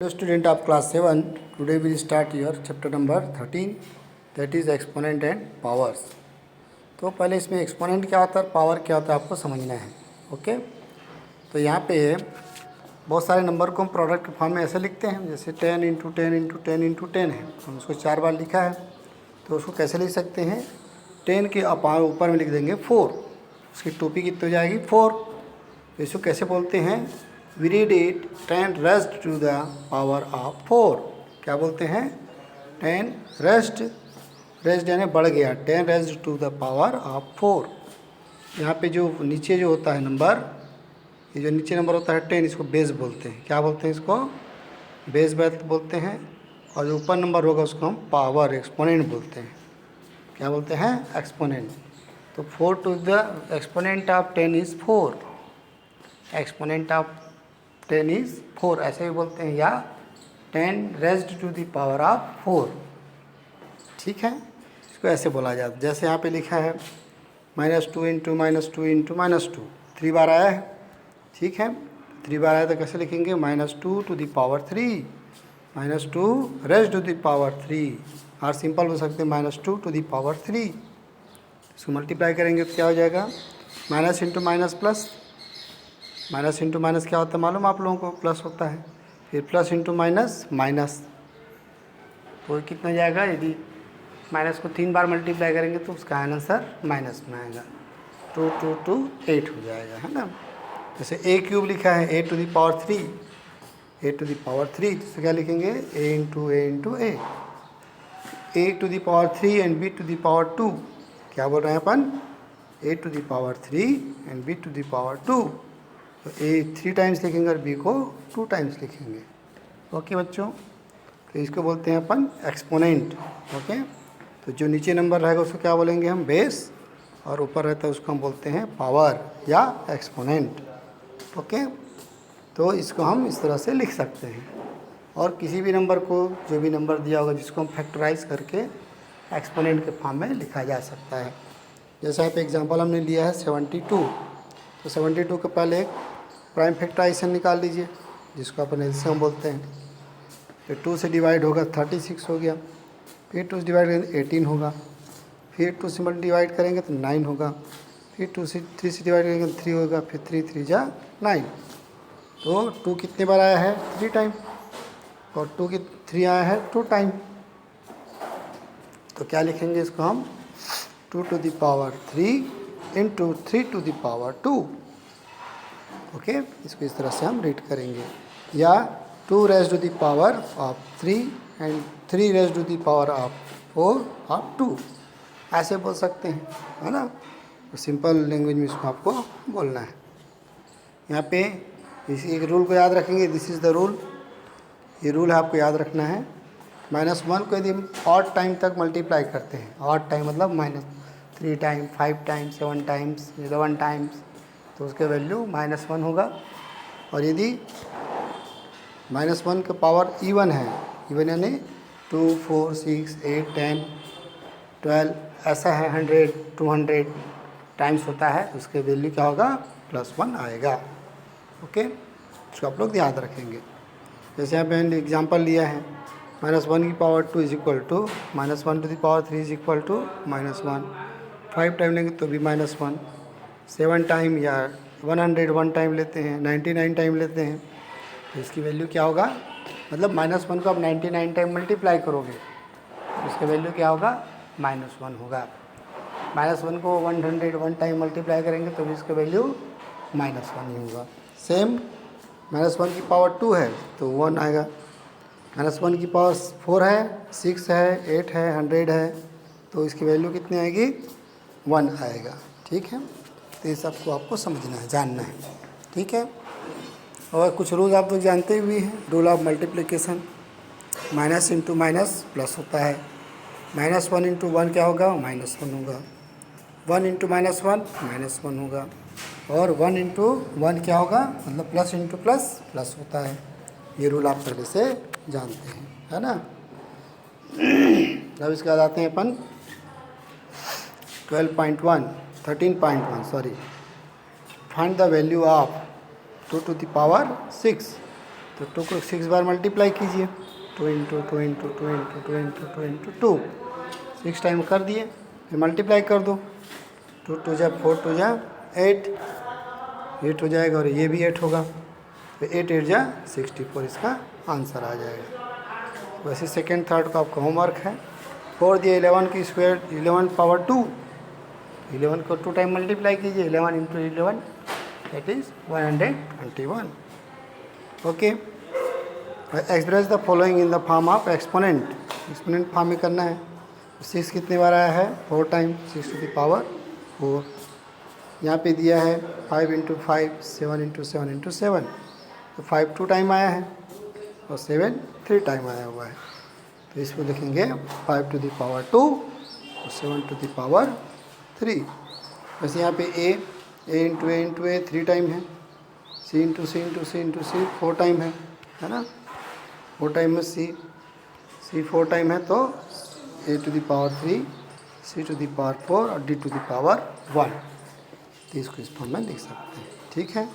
Student of class 7, today we will start your chapter number 13, that is exponent and powers. तो पहले इसमें exponent क्या होता है और पावर क्या होता है आपको समझना है. ओके, तो यहाँ पे बहुत सारे नंबर को हम प्रोडक्ट फॉर्म में ऐसे लिखते हैं, जैसे 10 इंटू 10 इंटू 10 इंटू 10 है, हम उसको 4 बार लिखा है. तो उसको कैसे लिख सकते हैं, 10 के ऊपर में लिख देंगे 4, उसकी टोपी कितनी हो जाएगी 4. तो इसको कैसे बोलते हैं, we read it 10 raised to the power of 4. क्या बोलते हैं, 10 raised यानी बढ़ गया, 10 raised to the power of 4. यहाँ पे जो नीचे जो होता है नंबर, ये जो नीचे नंबर होता है 10, इसको बेस बोलते हैं. क्या बोलते हैं इसको, बेस बोलते हैं. और जो ऊपर नंबर होगा उसको हम पावर एक्सपोनेंट बोलते हैं. क्या बोलते हैं, एक्सपोनेंट. तो 4 to the exponent of 10 is 4. Exponent of 10 is 4 ऐसे भी बोलते हैं, या 10 raised to the power of 4. ठीक है, इसको ऐसे बोला जाता है. जैसे यहाँ पे लिखा है -2 इंटू -2 इंटू -2, 3 बार आया है. ठीक है, 3 बार आया तो कैसे लिखेंगे, -2 to the power 3, -2 raised to the power 3, और सिंपल हो सकते हैं -2 टू द पावर 3. इसको मल्टीप्लाई करेंगे तो क्या हो जाएगा, minus into minus plus, minus into minus क्या होता है मालूम आप लोगों को, प्लस होता है. फिर प्लस इंटू माइनस माइनस, तो कितना जाएगा, यदि माइनस को 3 बार मल्टीप्लाई करेंगे तो उसका आंसर माइनस में आएगा. 2 2 2 8 हो जाएगा, है ना. जैसे a क्यूब लिखा है, a to the power 3, a to the power 3, तो क्या लिखेंगे, a into a to the power 3 and b to the power 2. क्या बोल रहे हैं अपन, a to the power 3 and b to the power 2. तो a 3 टाइम्स लिखेंगे और b को 2 टाइम्स लिखेंगे. ओके बच्चों, तो इसको बोलते हैं अपन एक्सपोनेंट. ओके, तो जो नीचे नंबर रहेगा उसको क्या बोलेंगे हम, बेस, और ऊपर रहता है उसको हम बोलते हैं पावर या एक्सपोनेंट. ओके, तो इसको हम इस तरह से लिख सकते हैं. और किसी भी नंबर को, जो भी नंबर दिया होगा जिसको हम फैक्टराइज करके एक्सपोनेंट के फॉर्म में लिखा जा सकता है. जैसे यहाँ पे एग्जांपल हमने लिया है 72, तो 72 के पहले एक प्राइम फैक्टराइजेशन निकाल लीजिए, जिसको अपन एलसीएम बोलते हैं. फिर 2 से डिवाइड होगा 36 हो गया, फिर 2 से डिवाइड करेंगे 18 होगा, फिर 2 से डिवाइड करेंगे तो 9 होगा, फिर 3 से डिवाइड करेंगे तो 3 होगा, फिर 3 3 जा 9. तो 2 कितने बार आया है, 3 टाइम, और 2 की 3 आया है 2 टाइम. तो क्या लिखेंगे इसको हम, 2 to the power 3 into 3 to the power 2. Okay, इसको इस तरह से हम रीड करेंगे. या 2 raise to the power of 3 and 3 raise to the power of 4 of 2, ऐसे बोल सकते हैं, है ना. तो सिंपल लैंग्वेज में इसको आपको बोलना है. यहाँ पे इस एक रूल को याद रखेंगे, दिस इज़ द रूल. ये रूल आपको याद रखना है. -1 को यदि हम ऑड टाइम तक मल्टीप्लाई करते हैं, ऑड टाइम मतलब -3 टाइम, 5 टाइम, 7 टाइम्स, 11 टाइम्स, तो उसके वैल्यू -1 होगा. और यदि -1 का पावर इवन है, इवन यानी 2 4 6 8 10 12 ऐसा है, 100 200 टाइम्स होता है, उसके वैल्यू क्या होगा, +1 आएगा. ओके, इसको आप लोग याद रखेंगे. जैसे यहाँ पे मैंने एग्जाम्पल लिया है, -1 की power 2 is equal to -1 to the power 3 is equal to -1. 5 time लेंगे तो भी -1, 7 टाइम या 101 टाइम लेते हैं, 99 टाइम लेते हैं, तो इसकी वैल्यू क्या होगा, मतलब -1 को आप 99 टाइम मल्टीप्लाई करोगे तो इसका वैल्यू क्या होगा, -1 होगा. -1 को 101 टाइम मल्टीप्लाई करेंगे तो भी इसका वैल्यू -1 ही होगा. सेम -1 की पावर 2 है तो 1 आएगा, -1 की पावर 4 है, 6 है, 8 है, 100 है, तो इसकी वैल्यू कितनी आएगी, 1 आएगा. ठीक है, तो ये सबको आपको समझना है, जानना है. ठीक है, और कुछ रूल आप लोग जानते भी हैं. Rule of multiplication, minus into minus plus होता है. -1 इंटू 1 क्या होगा, -1 होगा. 1 इंटू -1 -1 होगा. और 1 इंटू 1 क्या होगा, मतलब प्लस इंटू प्लस प्लस होता है. ये रूल आप पहले से जानते हैं, है ना. अब इसके बाद आते हैं अपन 13.1 sorry, find the value of 2 to the power 6. तो 2 को 6 बार मल्टीप्लाई कीजिए, 2 into 2 into 2 into 2 into 2 into 2, 6 time कर दिए, फिर मल्टीप्लाई कर दो, 2 2 जा 4 2 जा 8, 8 हो जाएगा और ये भी 8 होगा, तो 8 8 जा 64 इसका आंसर आ जाएगा। वैसे सेकेंड थर्ड का आपका होमवर्क है। 4 दिया 11 की स्क्वायर 11 पावर 2, 11 को 2 टाइम मल्टीप्लाई कीजिए, 11 into 11 that is 121। Okay, express the following in the form of exponent, exponent form में करना है। 6 कितने बार आया है, 4 टाइम, 6 टू द पावर 4। यहाँ पे दिया है 5 इंटू 5, 7 इंटू 7 इंटू 7, तो 5 2 टाइम आया है और 7 3 टाइम आया हुआ है, तो इसमें लिखेंगे 5 टू द पावर 2 और 7 टू द पावर 3। वैसे यहाँ पे a इंटू a 3 टाइम है, c into c into c into c 4 time है ना, 4 टाइम में c 4 टाइम है, तो a to the power 3, c to the power 4 और d टू द पावर 1, तो इसको इस फॉर्म में लिख सकते हैं। ठीक है,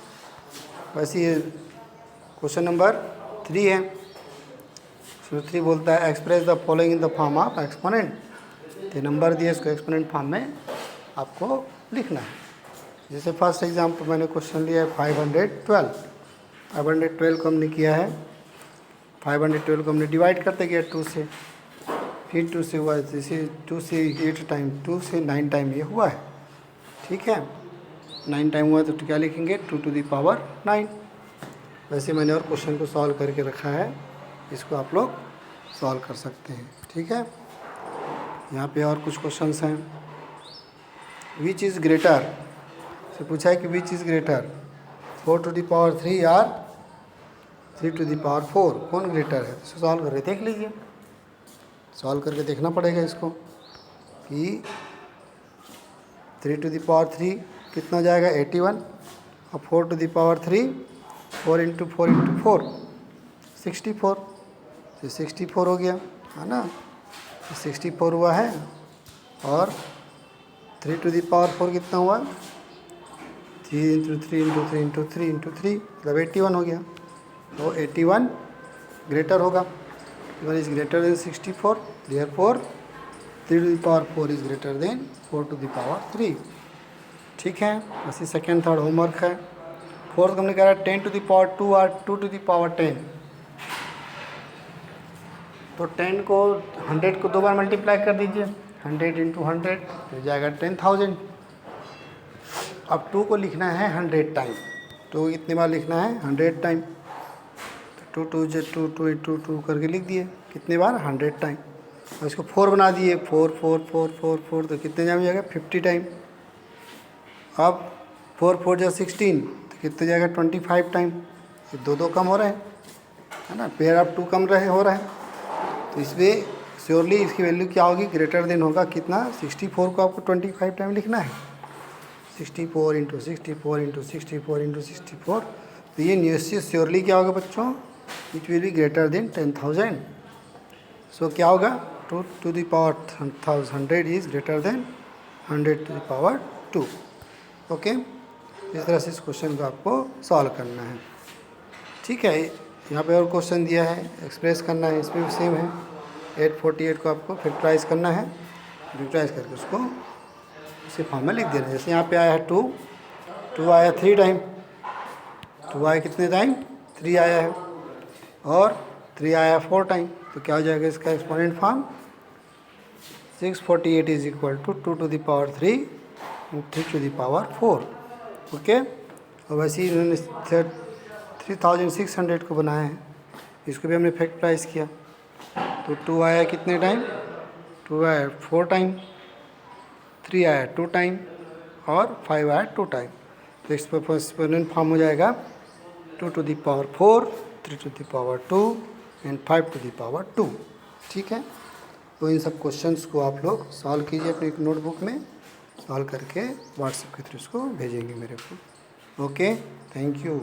वैसे ये क्वेश्चन नंबर 3 है। क्वेश्चन 3 बोलता है express the following in the form of exponent, तो नंबर दिए, इसको एक्सपोनेंट फॉर्म में आपको लिखना है। जैसे फर्स्ट एग्जाम्पल मैंने क्वेश्चन लिया है 512 को हमने किया है, 512 को हमने डिवाइड करते गया 2 से, फिर 2 से हुआ, जैसे 2 से 8 टाइम, 2 से 9 टाइम ये हुआ है। ठीक है, 9 टाइम हुआ तो क्या लिखेंगे, 2 टू द पावर 9। वैसे मैंने और क्वेश्चन को सॉल्व करके रखा है, इसको आप लोग सॉल्व कर सकते हैं। ठीक है, यहाँ पे और कुछ क्वेश्चंस हैं। विच इज़ ग्रेटर, से पूछा है कि which is greater, 4 to the power 3 और 3 टू द पावर 4, कौन ग्रेटर है। तो सॉल्व करके देख लीजिए, सॉल्व करके देखना पड़ेगा इसको कि 3 टू द पावर 3 कितना हो जाएगा 81, और 4 to the power 3 4 into 4 into 4 64, तो 64 हो गया है ना, 64 हुआ है, और 3 टू द पावर 4 कितना हुआ, 3 इंटू 3 इंटू 3 इंटू 3 इंटू 3 मतलब 81 हो गया, तो 81 ग्रेटर होगा, 81 is greater than 64, therefore 3 to the power 4 is greater than 4 to the power 3। ठीक है, वैसे सेकेंड थर्ड होमवर्क है। फोर्थ हमने कह रहा है 10 टू द पावर 2 और 2 टू द पावर 10, तो 10 को 100 को 2 बार मल्टीप्लाई कर दीजिए, 100 इंटू 100 हो जाएगा 10,000। अब 2 को लिखना है 100 टाइम, 2 कितनी बार लिखना है 100 टाइम, तो 2 2 2 2 इंटू 2 करके लिख दिए, कितने बार 100 टाइम, और इसको 4 बना दिए, 4 4 4 4 4, तो कितने टाइम जाएगा 50 टाइम। अब 4 4 जो 16, तो कितने जाएगा 25 टाइम, ये 2 2 कम हो रहे हैं है ना, पेयर ऑफ 2 कम हो रहा है, तो इसमें श्योरली इसकी वैल्यू क्या होगी, ग्रेटर देन होगा कितना 64 को आपको 25 टाइम लिखना है, 64 इंटू 64 इंटू 64 इंटू 64, तो ये निश्चित श्योरली क्या होगा बच्चों, it will be greater than 10,000। So क्या होगा 2 to the power 100 is greater than 100 to the power 2। Okay, इस तरह से इस क्वेश्चन को आपको सॉल्व करना है। ठीक है, यहाँ पे और क्वेश्चन दिया है, एक्सप्रेस करना है, इसमें भी सेम है। 848 को आपको फैक्टराइज करना है, फैक्टराइज करके उसको उसी फॉर्म में लिख देना है। जैसे यहाँ पे आया है 2 आया 3 टाइम, 2 आया कितने टाइम 3 आया है, और 3 आया 4 टाइम, तो क्या हो जाएगा इसका exponent form, 648 is equal to 2 to the power 3 3 to the power 4। Okay, और वैसे ही इन्होंने 3600 को बनाया है, इसको भी हमने फैक्टराइज किया, तो 2 आया कितने टाइम, 2 आया 4 टाइम, 3 आया 2 टाइम, और 5 आया 2 टाइम, तो एक्सपोनेंट फॉर्म हो जाएगा 2 to the power 4 3 to the power 2 and 5 to the power 2। ठीक है, तो इन सब क्वेश्चंस को आप लोग सॉल्व कीजिए अपनी एक नोटबुक में, सॉल्व करके व्हाट्सएप के थ्रू इसको भेजेंगे मेरे को। Okay, thank you.